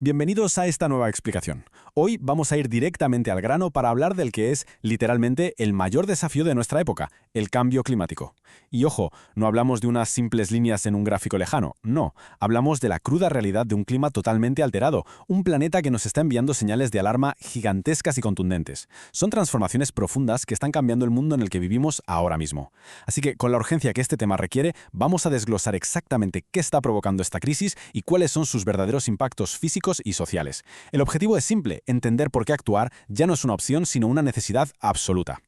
Bienvenidos a esta nueva explicación. Hoy vamos a ir directamente al grano para hablar del que es, literalmente, el mayor desafío de nuestra época, el cambio climático. Y ojo, no hablamos de unas simples líneas en un gráfico lejano, no, hablamos de la cruda realidad de un clima totalmente alterado, un planeta que nos está enviando señales de alarma gigantescas y contundentes. Son transformaciones profundas que están cambiando el mundo en el que vivimos ahora mismo. Así que, con la urgencia que este tema requiere, vamos a desglosar exactamente qué está provocando esta crisis y cuáles son sus verdaderos impactos físicos y sociales. El objetivo es simple: entender por qué actuar ya no es una opción, sino una necesidad absoluta.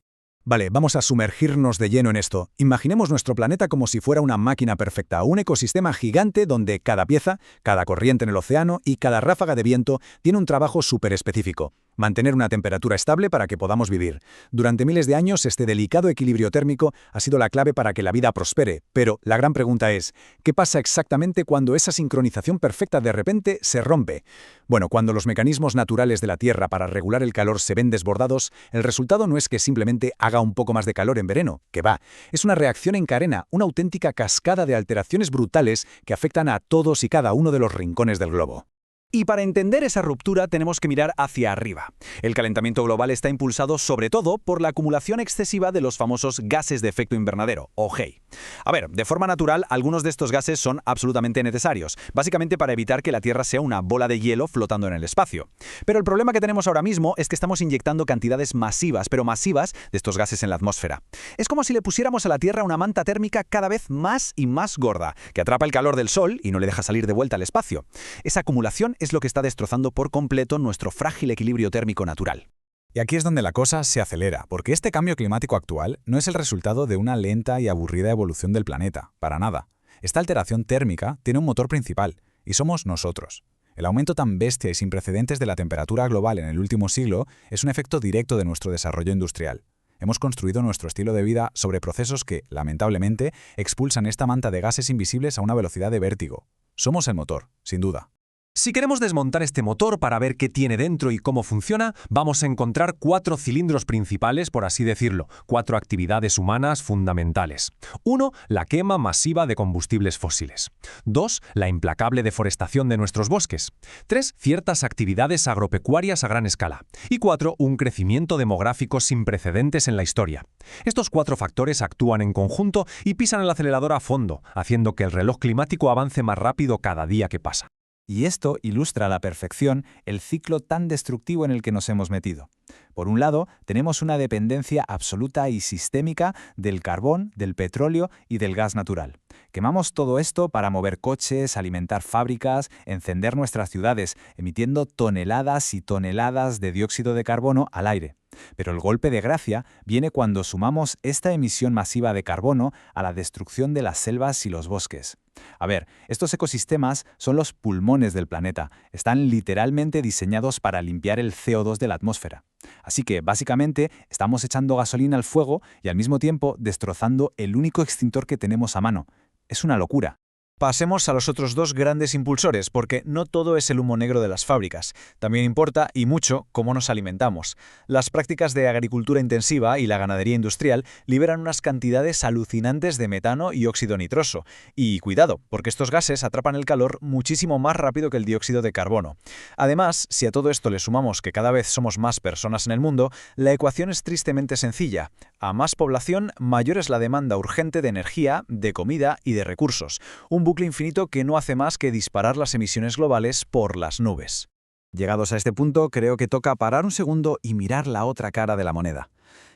Vale, vamos a sumergirnos de lleno en esto. Imaginemos nuestro planeta como si fuera una máquina perfecta, un ecosistema gigante donde cada pieza, cada corriente en el océano y cada ráfaga de viento tiene un trabajo súper específico. Mantener una temperatura estable para que podamos vivir. Durante miles de años, este delicado equilibrio térmico ha sido la clave para que la vida prospere, pero la gran pregunta es, ¿qué pasa exactamente cuando esa sincronización perfecta de repente se rompe? Bueno, cuando los mecanismos naturales de la Tierra para regular el calor se ven desbordados, el resultado no es que simplemente haga un poco más de calor en verano, que va. Es una reacción en cadena, una auténtica cascada de alteraciones brutales que afectan a todos y cada uno de los rincones del globo. Y para entender esa ruptura tenemos que mirar hacia arriba. El calentamiento global está impulsado sobre todo por la acumulación excesiva de los famosos gases de efecto invernadero, o GEI. A ver, de forma natural, algunos de estos gases son absolutamente necesarios, básicamente para evitar que la Tierra sea una bola de hielo flotando en el espacio. Pero el problema que tenemos ahora mismo es que estamos inyectando cantidades masivas, pero masivas, de estos gases en la atmósfera. Es como si le pusiéramos a la Tierra una manta térmica cada vez más y más gorda, que atrapa el calor del Sol y no le deja salir de vuelta al espacio. Esa acumulación es lo que está destrozando por completo nuestro frágil equilibrio térmico natural. Y aquí es donde la cosa se acelera, porque este cambio climático actual no es el resultado de una lenta y aburrida evolución del planeta, para nada. Esta alteración térmica tiene un motor principal, y somos nosotros. El aumento tan bestia y sin precedentes de la temperatura global en el último siglo es un efecto directo de nuestro desarrollo industrial. Hemos construido nuestro estilo de vida sobre procesos que, lamentablemente, expulsan esta manta de gases invisibles a una velocidad de vértigo. Somos el motor, sin duda. Si queremos desmontar este motor para ver qué tiene dentro y cómo funciona, vamos a encontrar 4 cilindros principales, por así decirlo, 4 actividades humanas fundamentales. 1. La quema masiva de combustibles fósiles. 2. La implacable deforestación de nuestros bosques. 3. Ciertas actividades agropecuarias a gran escala. Y 4. Un crecimiento demográfico sin precedentes en la historia. Estos 4 factores actúan en conjunto y pisan el acelerador a fondo, haciendo que el reloj climático avance más rápido cada día que pasa. Y esto ilustra a la perfección el ciclo tan destructivo en el que nos hemos metido. Por un lado, tenemos una dependencia absoluta y sistémica del carbón, del petróleo y del gas natural. Quemamos todo esto para mover coches, alimentar fábricas, encender nuestras ciudades, emitiendo toneladas y toneladas de dióxido de carbono al aire. Pero el golpe de gracia viene cuando sumamos esta emisión masiva de carbono a la destrucción de las selvas y los bosques. A ver, estos ecosistemas son los pulmones del planeta, están literalmente diseñados para limpiar el CO2 de la atmósfera. Así que, básicamente, estamos echando gasolina al fuego y al mismo tiempo destrozando el único extintor que tenemos a mano. Es una locura. Pasemos a los otros 2 grandes impulsores, porque no todo es el humo negro de las fábricas. También importa, y mucho, cómo nos alimentamos. Las prácticas de agricultura intensiva y la ganadería industrial liberan unas cantidades alucinantes de metano y óxido nitroso. Y cuidado, porque estos gases atrapan el calor muchísimo más rápido que el dióxido de carbono. Además, si a todo esto le sumamos que cada vez somos más personas en el mundo, la ecuación es tristemente sencilla. A más población, mayor es la demanda urgente de energía, de comida y de recursos. Un bucle infinito que no hace más que disparar las emisiones globales por las nubes. Llegados a este punto, creo que toca parar un segundo y mirar la otra cara de la moneda.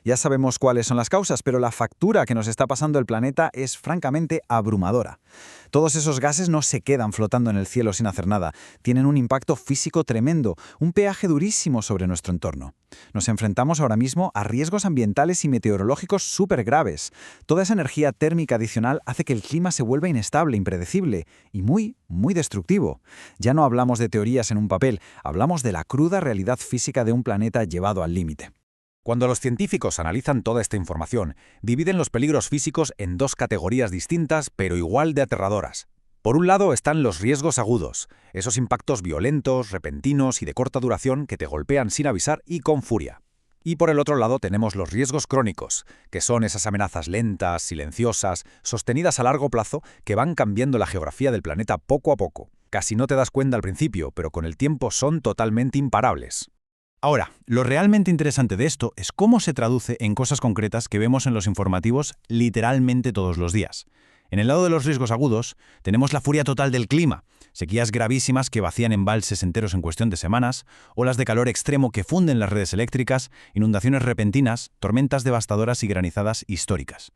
Ya sabemos cuáles son las causas, pero la factura que nos está pasando el planeta es francamente abrumadora. Todos esos gases no se quedan flotando en el cielo sin hacer nada. Tienen un impacto físico tremendo, un peaje durísimo sobre nuestro entorno. Nos enfrentamos ahora mismo a riesgos ambientales y meteorológicos súper graves. Toda esa energía térmica adicional hace que el clima se vuelva inestable, impredecible y muy destructivo. Ya no hablamos de teorías en un papel, hablamos de la cruda realidad física de un planeta llevado al límite. Cuando los científicos analizan toda esta información, dividen los peligros físicos en 2 categorías distintas pero igual de aterradoras. Por un lado están los riesgos agudos, esos impactos violentos, repentinos y de corta duración que te golpean sin avisar y con furia. Y por el otro lado tenemos los riesgos crónicos, que son esas amenazas lentas, silenciosas, sostenidas a largo plazo que van cambiando la geografía del planeta poco a poco. casi no te das cuenta al principio, pero con el tiempo son totalmente imparables. Ahora, lo realmente interesante de esto es cómo se traduce en cosas concretas que vemos en los informativos literalmente todos los días. En el lado de los riesgos agudos, tenemos la furia total del clima, sequías gravísimas que vacían embalses enteros en cuestión de semanas, olas de calor extremo que funden las redes eléctricas, inundaciones repentinas, tormentas devastadoras y granizadas históricas.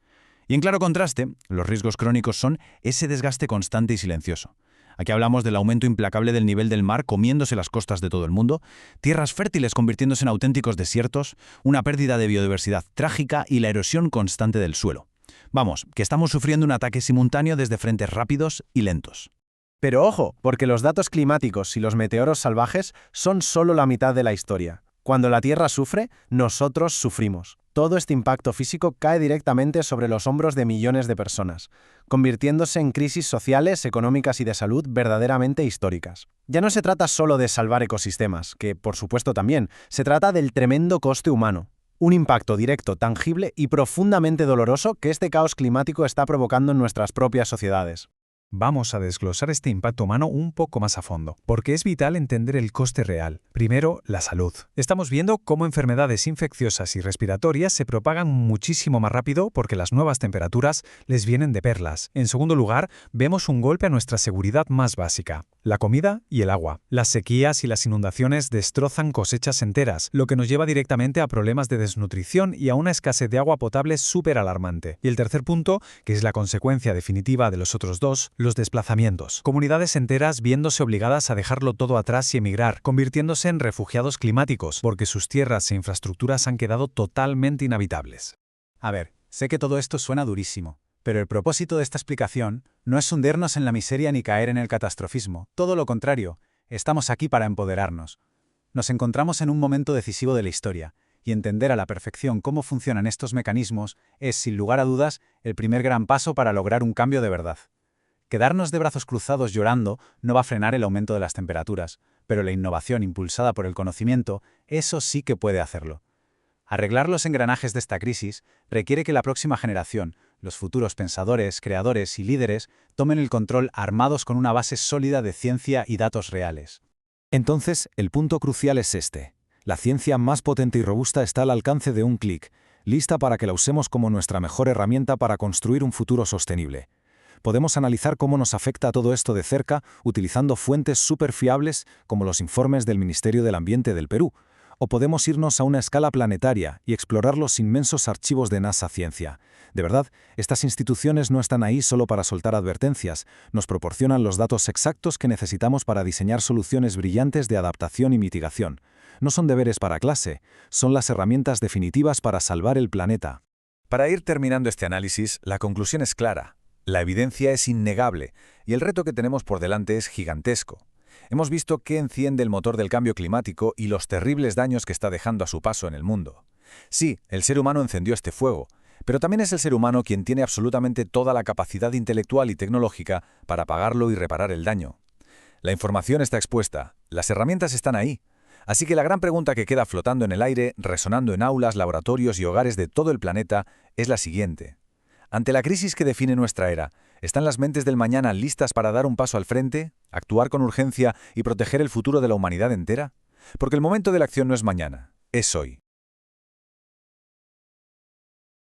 Y en claro contraste, los riesgos crónicos son ese desgaste constante y silencioso. Aquí hablamos del aumento implacable del nivel del mar comiéndose las costas de todo el mundo, tierras fértiles convirtiéndose en auténticos desiertos, una pérdida de biodiversidad trágica y la erosión constante del suelo. Vamos, que estamos sufriendo un ataque simultáneo desde frentes rápidos y lentos. Pero ojo, porque los datos climáticos y los meteoros salvajes son solo la mitad de la historia. Cuando la Tierra sufre, nosotros sufrimos. Todo este impacto físico cae directamente sobre los hombros de millones de personas, convirtiéndose en crisis sociales, económicas y de salud verdaderamente históricas. Ya no se trata solo de salvar ecosistemas, que por supuesto también, se trata del tremendo coste humano. Un impacto directo, tangible y profundamente doloroso que este caos climático está provocando en nuestras propias sociedades. Vamos a desglosar este impacto humano un poco más a fondo, porque es vital entender el coste real. Primero, la salud. Estamos viendo cómo enfermedades infecciosas y respiratorias se propagan muchísimo más rápido porque las nuevas temperaturas les vienen de perlas. En segundo lugar, vemos un golpe a nuestra seguridad más básica, la comida y el agua. Las sequías y las inundaciones destrozan cosechas enteras, lo que nos lleva directamente a problemas de desnutrición y a una escasez de agua potable súper alarmante. Y el tercer punto, que es la consecuencia definitiva de los otros dos, los desplazamientos. Comunidades enteras viéndose obligadas a dejarlo todo atrás y emigrar, convirtiéndose en refugiados climáticos, porque sus tierras e infraestructuras han quedado totalmente inhabitables. A ver, sé que todo esto suena durísimo, pero el propósito de esta explicación no es hundirnos en la miseria ni caer en el catastrofismo. Todo lo contrario, estamos aquí para empoderarnos. Nos encontramos en un momento decisivo de la historia, y entender a la perfección cómo funcionan estos mecanismos es, sin lugar a dudas, el primer gran paso para lograr un cambio de verdad. Quedarnos de brazos cruzados llorando no va a frenar el aumento de las temperaturas, pero la innovación impulsada por el conocimiento, eso sí que puede hacerlo. Arreglar los engranajes de esta crisis requiere que la próxima generación, los futuros pensadores, creadores y líderes, tomen el control armados con una base sólida de ciencia y datos reales. Entonces, el punto crucial es este. La ciencia más potente y robusta está al alcance de un clic, lista para que la usemos como nuestra mejor herramienta para construir un futuro sostenible. Podemos analizar cómo nos afecta todo esto de cerca utilizando fuentes súper fiables como los informes del Ministerio del Ambiente del Perú, o podemos irnos a una escala planetaria y explorar los inmensos archivos de NASA Ciencia. De verdad, estas instituciones no están ahí solo para soltar advertencias, nos proporcionan los datos exactos que necesitamos para diseñar soluciones brillantes de adaptación y mitigación. No son deberes para clase, son las herramientas definitivas para salvar el planeta. Para ir terminando este análisis, la conclusión es clara. La evidencia es innegable y el reto que tenemos por delante es gigantesco. Hemos visto qué enciende el motor del cambio climático y los terribles daños que está dejando a su paso en el mundo. Sí, el ser humano encendió este fuego, pero también es el ser humano quien tiene absolutamente toda la capacidad intelectual y tecnológica para apagarlo y reparar el daño. La información está expuesta, las herramientas están ahí. Así que la gran pregunta que queda flotando en el aire, resonando en aulas, laboratorios y hogares de todo el planeta, es la siguiente. Ante la crisis que define nuestra era, ¿están las mentes del mañana listas para dar un paso al frente, actuar con urgencia y proteger el futuro de la humanidad entera? Porque el momento de la acción no es mañana, es hoy.